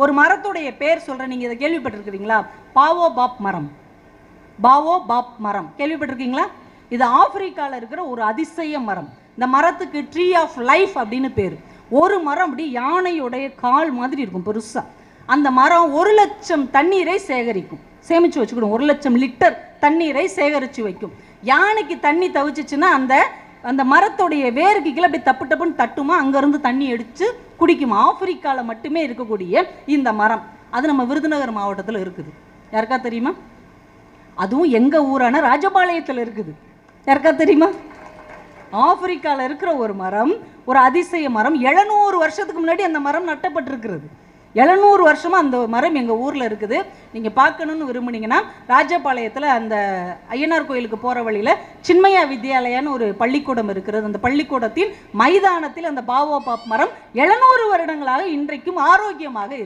ஒரு மரத்துடைய பேர் சொல்கிறேன், நீங்கள் இதை கேள்விப்பட்டிருக்கிறீங்களா? பாவோபாப் மரம். பாவோபாப் மரம் கேள்விப்பட்டிருக்கீங்களா? இது ஆப்பிரிக்காவில் இருக்கிற ஒரு அதிசய மரம். இந்த மரத்துக்கு ட்ரீ ஆஃப் லைஃப் அப்படின்னு பேர். ஒரு மரம் அப்படி யானையுடைய கால் மாதிரி இருக்கும் பெருசா. அந்த மரம் 1,00,000 தண்ணீரை சேகரிக்கும், சேமிச்சு வச்சுக்கணும். 1,00,000 லிட்டர் தண்ணீரை சேகரித்து வைக்கும். யானைக்கு தண்ணி தவிச்சிச்சுன்னா அந்த அந்த மரத்துடைய வேருக்கு கீழே அப்படி தப்பு டப்புன்னு தட்டுமா, அங்கேருந்து தண்ணி அடித்து குடிக்குமா. ஆப்பிரிக்காவில் மட்டுமே இருக்கக்கூடிய இந்த மரம், அது நம்ம விருதுநகர் மாவட்டத்தில் இருக்குது. யாருக்கா தெரியுமா? அதுவும் எங்கள் ஊரான ராஜபாளையத்தில் இருக்குது. யாருக்கா தெரியுமா? ஆப்பிரிக்காவில் இருக்கிற ஒரு மரம், ஒரு அதிசய மரம். 700 வருஷத்துக்கு முன்னாடி அந்த மரம் நட்டப்பட்டிருக்கிறது. 700 வருஷமாக அந்த மரம் எங்கள் ஊரில் இருக்குது. நீங்கள் பார்க்கணுன்னு விரும்புனீங்கன்னா ராஜபாளையத்தில் அந்த ஐயனார் கோயிலுக்கு போகிற வழியில் சின்மயா வித்யாலயான்னு ஒரு பள்ளிக்கூடம் இருக்கிறது. அந்த பள்ளிக்கூடத்தின் மைதானத்தில் அந்த பாவோபாப் மரம் 700 வருடங்களாக இன்றைக்கும் ஆரோக்கியமாக இருக்கு.